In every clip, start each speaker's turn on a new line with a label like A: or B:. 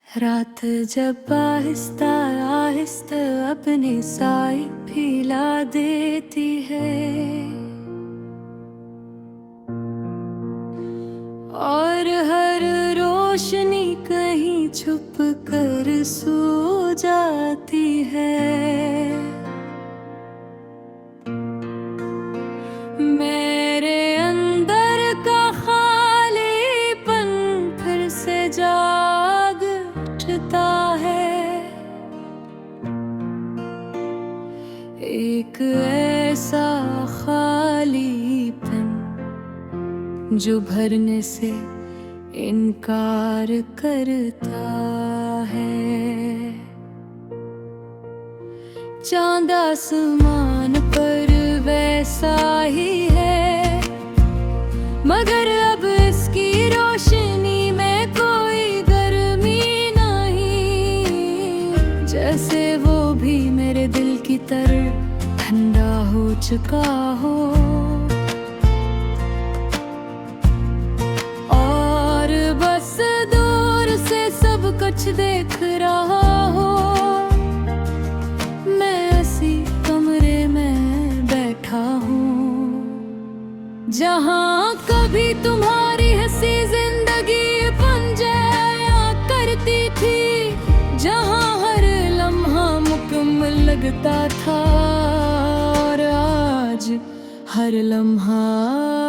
A: रात जब आहिस्ता आहिस्ता अपनी साई फैला देती है और हर रोशनी कहीं छुप कर सो जाती है। मेरे अंदर का खालीपन फिर से जाग उठता है। एक ऐसा खालीपन जो भरने से इनकार करता है। चांद आसमान पर वैसा ही है, मगर अब इसकी रोशनी में कोई गर्मी नहीं। जैसे वो भी मेरे दिल की तरह ठंडा हो चुका हो और बस दूर से सब कुछ देख रहा हो। मैं ऐसी कमरे में बैठा हूँ जहाँ कभी तुम्हारी हंसी जिंदगी बन जाया करती थी, जहाँ हर लम्हा मुकम्मल लगता था और आज हर लम्हा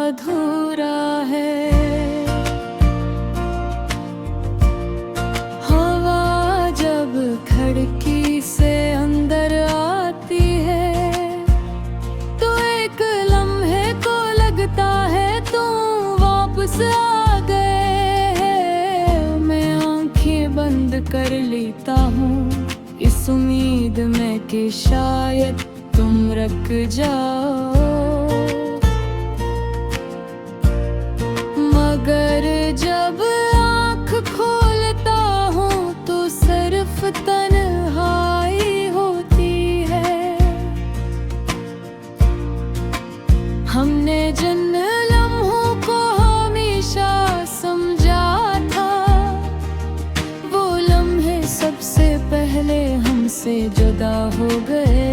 A: अधूरा है। हवा जब खिड़की से अंदर आती है तो एक लम्हे को लगता है तुम वापस आ गए हैं। मैं आंखें बंद कर लेता हूँ इस उम्मीद में कि शायद तुम रुक जाओ, मगर जब आँख खोलता हूँ तो सिर्फ तन्हाई होती है। हमने जिन लम्हों को हमेशा समझा था, वो लम्हे सबसे पहले हमसे जुदा हो गए।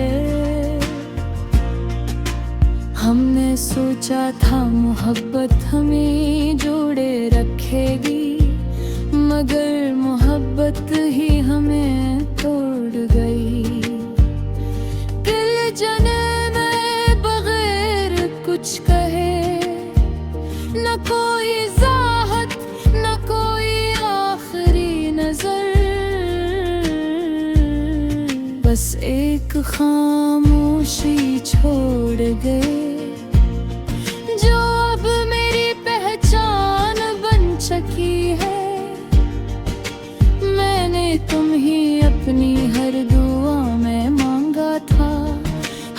A: हमने सोचा था मोहब्बत हमें जोड़े रखेगी, मगर मोहब्बत ही हमें तोड़ गई। दिल जने में बगैर कुछ कहे, न कोई ज़ाहत न कोई आखिरी नजर, बस एक खामोशी छोड़ गए जो अब मेरी पहचान बन चुकी है। मैंने तुम ही अपनी हर दुआ में मांगा था,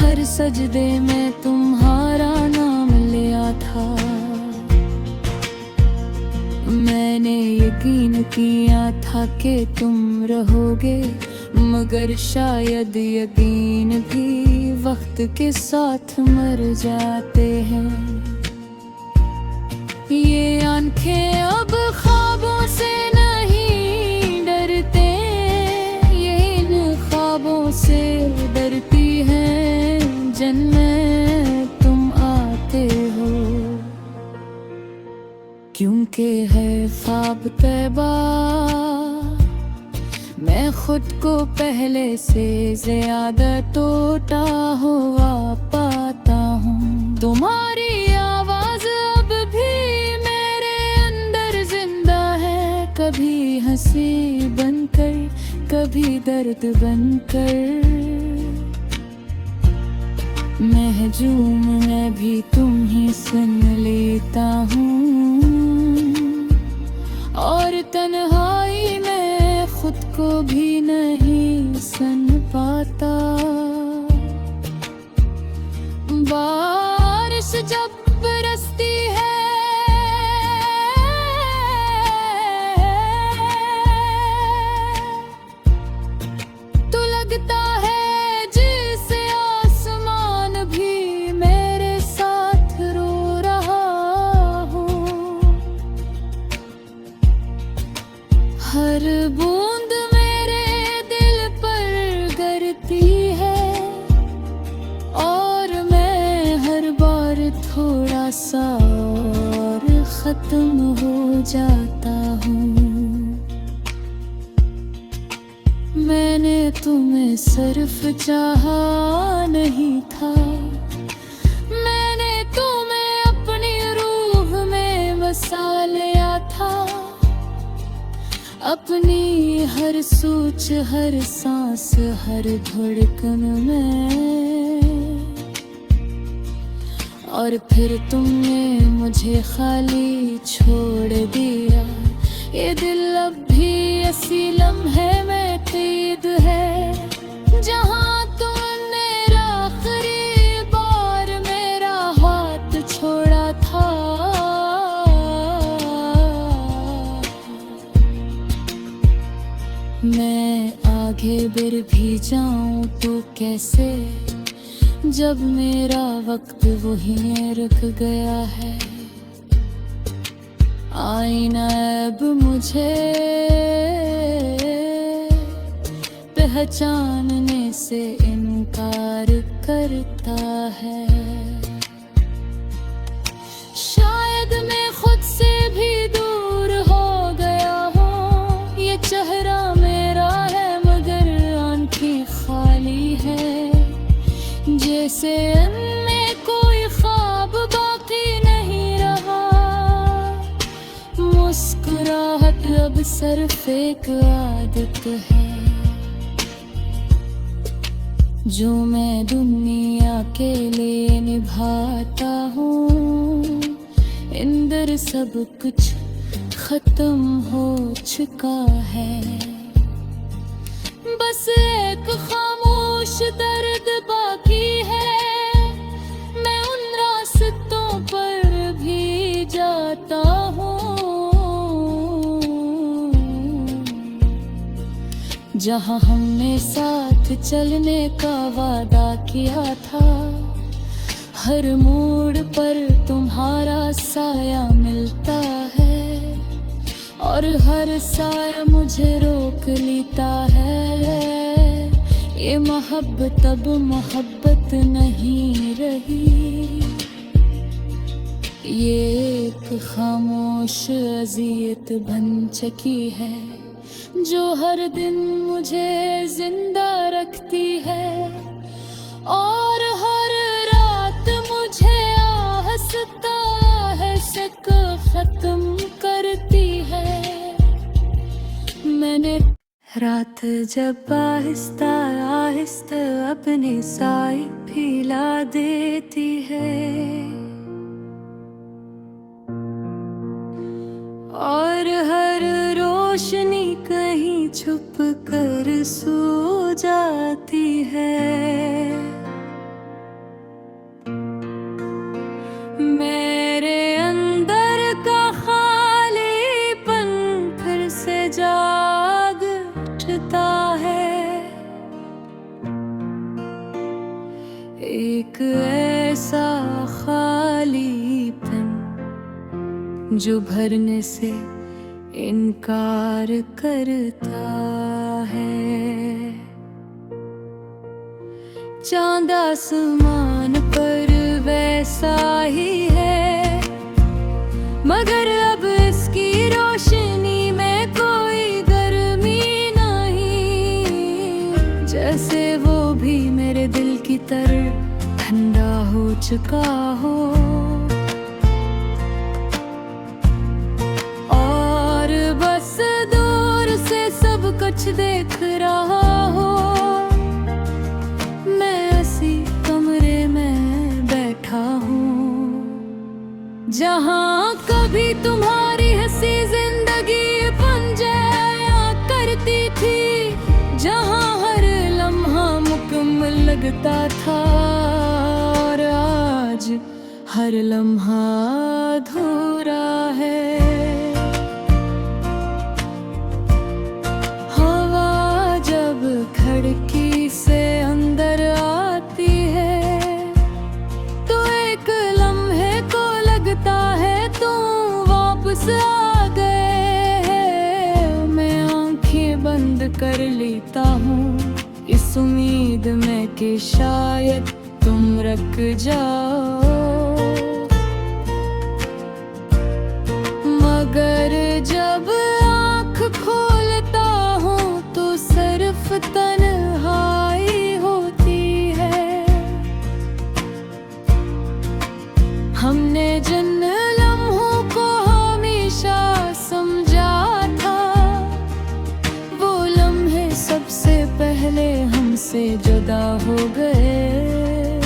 A: हर सजदे में तुम्हारा नाम लिया था। मैंने यकीन किया था कि तुम रहोगे, मगर शायद यकीन भी वक्त के साथ मर जाते हैं। ये आंखें अब ख्वाबों से नहीं डरते, ये इन ख्वाबों से डरती हैं जिनमें तुम आते हो। क्योंकि है ख्वाब तैबा, मैं खुद को पहले से ज्यादा टूटा हुआ पाता हूँ। तुम्हारी आवाज अब भी मेरे अंदर जिंदा है, कभी हंसी बनकर कभी दर्द बनकर। महजूम मैं भी तुम ही सुन लेता हूँ और तन्हाई में खुद को भी नहीं सुन पाता। बारिश जब बरसती है तो लगता है जैसे आसमान भी मेरे साथ रो रहा हो। हर बूंद सा और खत्म हो जाता हूँ। मैंने तुम्हें सिर्फ चाहा नहीं था, मैंने तुम्हें अपनी रूह में बसा लिया था। अपनी हर सोच, हर सांस, हर धड़कन में। और फिर तुमने मुझे खाली छोड़ दिया। ये दिल अब भी ऐसी लम्हे में कैद है, जहाँ तुमने आखिरी बार मेरा हाथ छोड़ा था। मैं आगे बढ़ भी जाऊं तो कैसे, जब मेरा वक्त वहीं रुक गया है। आईना अब मुझे पहचानने से इनकार करता है। शायद मैं खुद से भी दूर हो गया हूँ। ये चेहरा मेरा है मगर आंखें खाली है, जैसे इनमें कोई ख्वाब बाकी नहीं रहा। मुस्कुराहट अब सिर्फ एक आदत है, जो मैं दुनिया के लिए निभाता हूँ। अंदर सब कुछ खत्म हो चुका है, बस एक खामोश दर्द बाकी है। मैं उन रास्तों पर भी जाता हूँ, जहाँ हमने साथ चलने का वादा किया था। हर मोड़ पर तुम्हारा साया मिलता है, और हर साया मुझे रोक लेता है। ये मोहब्बत अब मोहब्बत नहीं रही, ये एक खामोश अज़ियत बन चुकी है, जो हर दिन मुझे जिंदा रखती है। और हर रात मुझे आहस्ता आहस्ता खत्म करती है। मैंने रात जब आहिस्ता आहिस्ता अपनी साई फैला देती है, और हर रोशनी कहीं छुप कर सो जाती है। मेरे अंदर का खालीपन फिर से जाग उठता है। एक ऐसा खालीपन जो भरने से इनकार करता है। चांद आसमान पर वैसा ही है, मगर अब इसकी रोशनी में कोई गर्मी नहीं। जैसे वो भी मेरे दिल की तरह ठंडा हो चुका हो, और बस दूर से सब कुछ देख रहा हो। मैं ऐसी कमरे में बैठा हूँ, जहाँ कभी तुम्हारी हंसी जिंदगी बन जाया करती थी, जहाँ हर लम्हा मुकम्मल लगता था, और आज हर लम्हा अधूरा है। हवा जब खिड़की से अंदर आती है, तो एक लम्हे को लगता है तुम वापस आ गए हैं। मैं आंखें बंद कर लेता हूँ इस उम्मीद में कि शायद तुम रुक जाओ, सबसे पहले हमसे जुदा हो गए।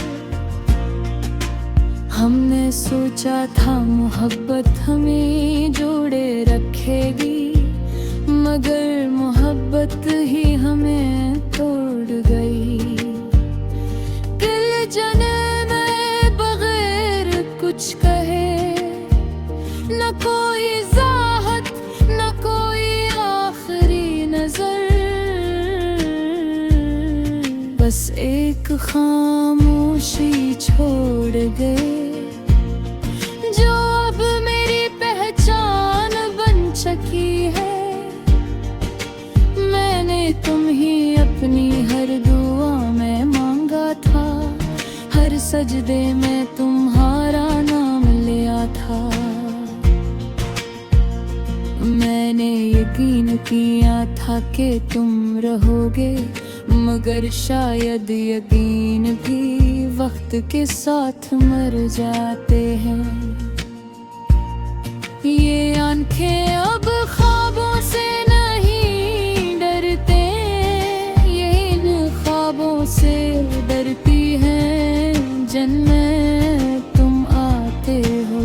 A: हमने सोचा था मोहब्बत हमें जोड़े रखेगी, मगर मोहब्बत ही हमें तोड़ गई। दिल जने में बगैर कुछ कहे, न कोई ज़ाहत न कोई आखिरी नजर, बस एक खामोशी छोड़ गए जो अब मेरी पहचान बन चुकी है। मैंने तुम ही अपनी हर दुआ में मांगा था, हर सजदे में तुम्हारा नाम लिया था। मैंने यकीन किया था कि तुम रहोगे, मगर शायद यकीन भी वक्त के साथ मर जाते हैं। ये आंखें अब ख्वाबों से नहीं डरते, ये इन ख्वाबों से डरती हैं जिनमें तुम आते हो।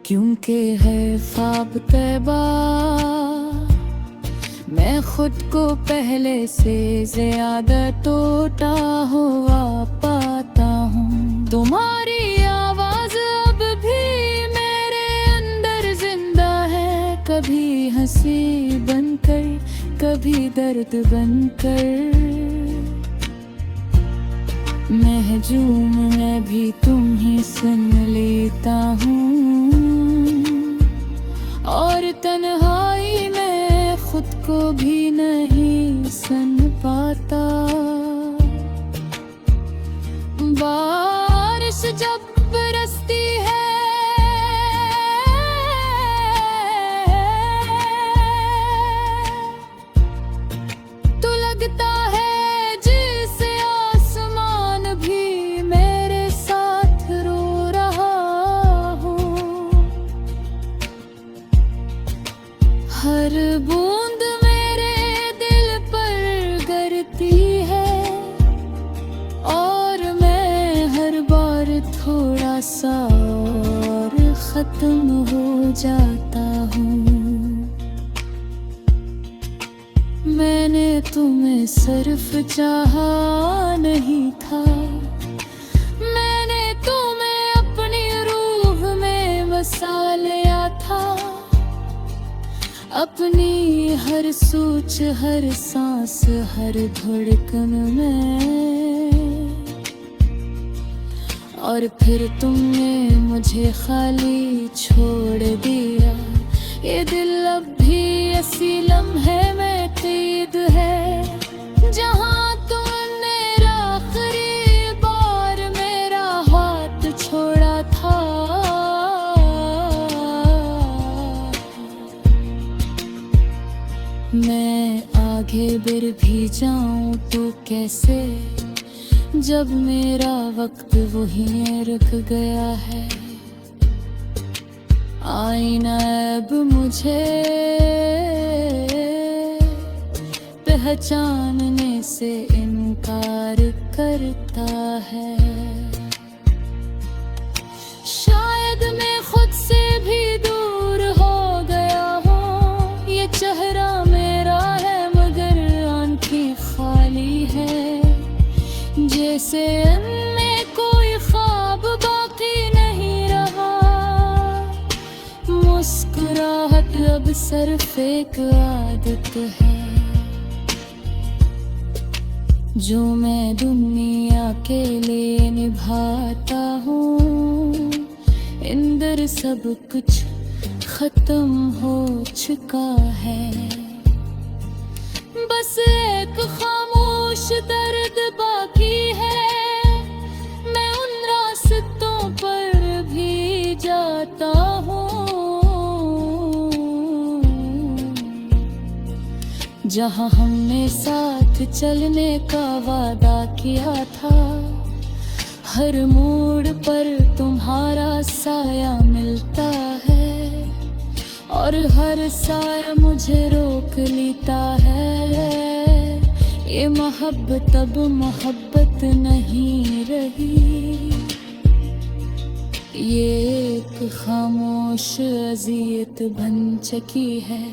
A: क्योंकि है ख्वाब तैबा, मैं खुद को पहले से ज्यादा टूटा हुआ पाता हूँ। तुम्हारी आवाज अब भी मेरे अंदर जिंदा है, कभी हंसी बनकर कभी दर्द बनकर। महजूम मैं भी तुम ही सुन लेता हूँ, और तन्हाई में खुद को भी नहीं सुन पाता। बारिश जब बरसती है तो लगता है जैसे आसमान भी मेरे साथ रो रहा हो। हर बूंद मेरे दिल पर गिरती है, और मैं हर बार थोड़ा सा और खत्म हो जाता हूँ। मैंने तुम्हें सिर्फ चाहा नहीं था, मैंने तुम्हें अपनी रूह में बसा लिया था। अपनी हर सोच हर सांस हर धड़कन में, और फिर तुमने मुझे खाली छोड़ दिया। ये दिल अब भी ऐसी लम्हे में कैद है जहाँ तुमने आखिरी बार मेरा हाथ छोड़ा था। मैं आगे बढ़ भी जाऊं तो कैसे, जब मेरा वक्त वहीं रुक गया है। आईना अब मुझे पहचानने से इनकार करता है। शायद मैं खुद से भी दूर हो गया हूँ, ये चेहरा मेरा है मगर आंखें खाली है। जैसे इनमें कोई ख्वाब बाकी नहीं रहा, मुस्कुराहट अब सिर्फ एक आदत है जो मैं दुनिया के लिए निभाता हूँ। अंदर सब कुछ खत्म हो चुका है, बस एक खामोश दर्द बाकी है। मैं उन रास्तों पर भी जाता हूँ जहाँ हमने साथ चलने का वादा किया था। हर मोड़ पर तुम्हारा साया मिलता है और हर साया मुझे रोक देख लेता है। ये मोहब्बत अब मोहब्बत नहीं रही, ये एक खामोश अज़ियत बन चुकी है,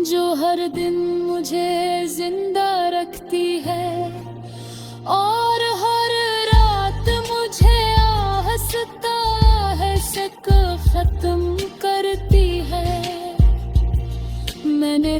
A: जो हर दिन मुझे जिंदा रखती है और हर रात मुझे आहस्ता आहस्ता खत्म करती है। मैंने